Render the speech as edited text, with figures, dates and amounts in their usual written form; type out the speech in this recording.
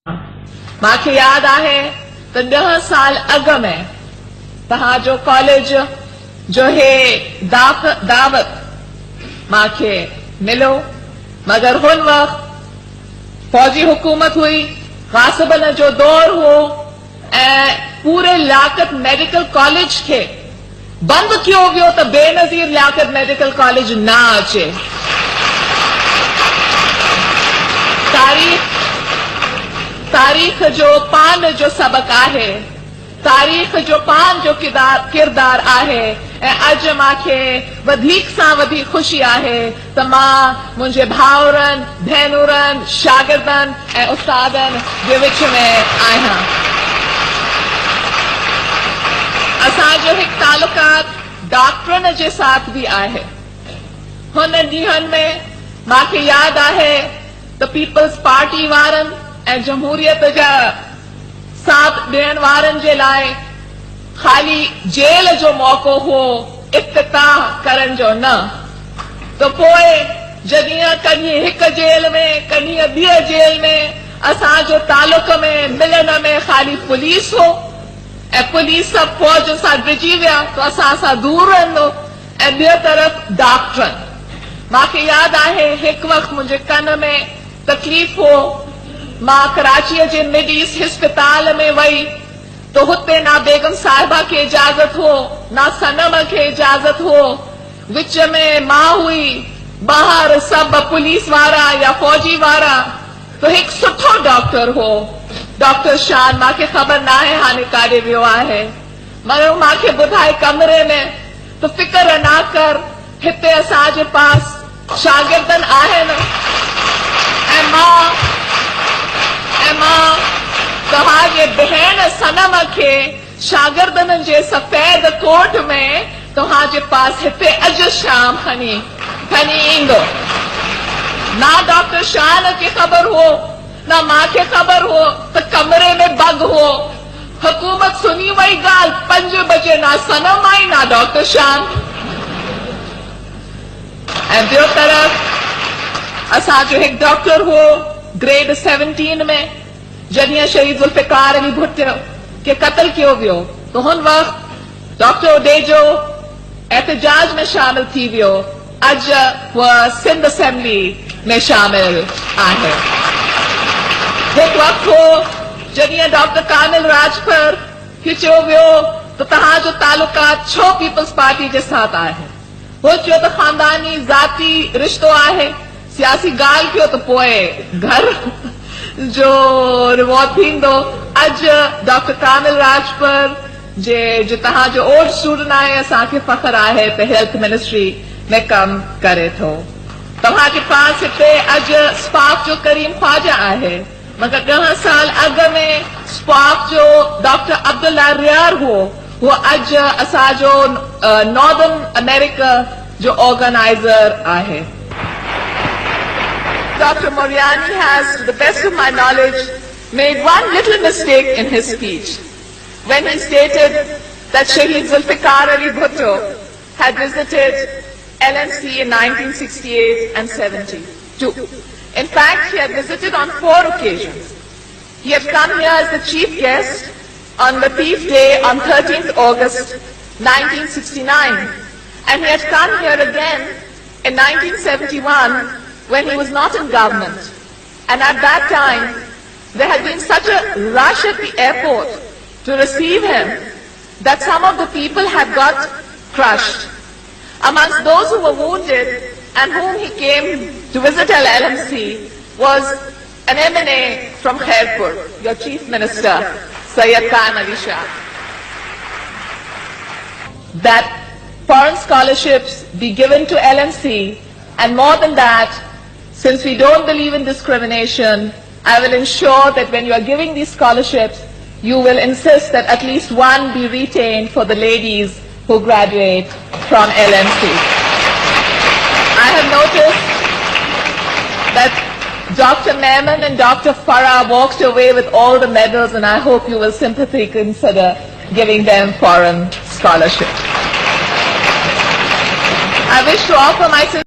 मूंखे यादि आहे त 10 साल अॻ में तव्हांजो कॉलेज जो हे दावत मूंखे मिलो, मगर हुन वक़्त फौजी हुकूमत हुई, गासिबन जो दौर हो ऐं पूरे लियाकत मेडिकल कॉलेज खे बंद कियो वियो त बेनज़ीर लियाकत मेडिकल कॉलेज न अचे। तारीख़ जो पान जो सबक आहे, तारीख़ जो पान जो किरदार आहे ऐं अॼु मूंखे वधीक सां वधीक ख़ुशी आहे त मां मुंहिंजे भाउरनि भेनरुनि शागिर्दनि ऐं उस्तादनि जे विच में आहियां। असांजो हिकु तालुकात डॉक्टरनि जे साथ भी आहे। हुन ॾींहनि में मूंखे यादि आहे त पीपल्स पार्टी वारनि ऐं जमहूरियत जा साथ ॾियण वारनि जे लाइ खाली जेल जो मौक़ो हो, इफ्तिताह करण जो न। तो पोइ जॾहिं कॾहिं हिकु जेल में कॾहिं ॿिए जेल में असांजो तालुक में मिलन में खाली पुलिस हो ऐं पुलिस सभु फौज सां डिॼी विया तो असां सां दूर रहंदो ऐं ॿिए तरफ़ डॉक्टरनि। मूंखे यादि आहे हिकु वक़्तु मुंहिंजे कन में तकलीफ़ हो, मां कराचीअ जे मिड ईस्ट हिस्पताल में वई तो हुते ना बेगम साहिबा खे इजाज़त हो ना सनम खे इजाज़त हो, विच में मां हुई, ॿाहिरि सभु पुलिस वारा या फौजी वारा। तो हिकु सुठो डॉक्टर हो, डॉक्टर शान, मूंखे ख़बर न आहे हाणे काॾे वियो आहे, मगर मूंखे ॿुधाए कमरे में तो फिक्र न कर, हिते असांजे पास शागिर्दनि आहिनि ऐं मां तव्हांजे भेण सनम खे शागिर्दनि जे सफ़ेद कोट में तव्हांजे पास हिते अॼु शाम खणी ईंदो। ना डॉक्टर शान खे ख़बर हो ना मूंखे ख़बर हो त कमरे में बग हो। हुकूमत सुनी वई ॻाल्हि, 5 बजे ना सनम आई ना डॉक्टर शान। ऐं ॿियो तरफ़ असांजो हिकु डॉक्टर हो ग्रेड 17 में, जॾहिं शहीद ज़ुल्फ़िकार अली भुट्टो खे क़त्ल कियो वियो तो हुन वक़्तु डॉक्टर ओडेजो एहतजाज में शामिल थी वियो। अॼु हूअ सिंध असेंबली में शामिल आहे। हिकु वक़्तु हो जॾहिं डॉक्टर कामिल राजपर खे चयो वियो तो तव्हांजो तालुकात छो पीपल्स पार्टी जे साथ आहे। हो चयो त खानदानी ज़ाती रिश्तो आहे, सियासी ॻाल्हि कयो त पोइ घर जो रिवॉर्ड थींदो। अॼु डॉक्टर कामिल राजपर जे तव्हांजो ओल्ड स्टूडेंट आहे, असांखे फ़ख्र आहे त हेल्थ मिनिस्ट्री में कमु करे थो। तव्हांजे पास हिते अॼु स्पाक जो करीम ख्वाजा आहे, मगर 10 साल अॻ में स्पाक जो डॉक्टर अब्दुल्ला रियार हो, वो अॼु असांजो नॉर्दर्न अमेरिका जो ऑर्गेनाइज़र आहे। Dr. Moriani has, to the best of my knowledge, made one little mistake in his speech when he stated that Shaheed Zulfikar Ali Bhutto had visited LMC in 1968 and 72. In fact, he had visited on 4 occasions. He had come here as the chief guest on Latif Day on 13th August 1969, and he had come here again in 1971 when he was not in government. And at that time, there had been such a rush at the airport to receive him that some of the people had got crushed. Amongst those who were wounded and whom he came to visit LMC was an MNA from Khairpur, your chief minister, Sayyid Khan Ali Shah. That foreign scholarships be given to LMC, and more than that, since we don't believe in discrimination, I will ensure that when you are giving these scholarships, you will insist that at least one be retained for the ladies who graduate from LMC. I have noticed that Dr. Mehman and Dr. Farah walked away with all the medals, and I hope you will sympathetically consider giving them foreign scholarships. I wish to offer my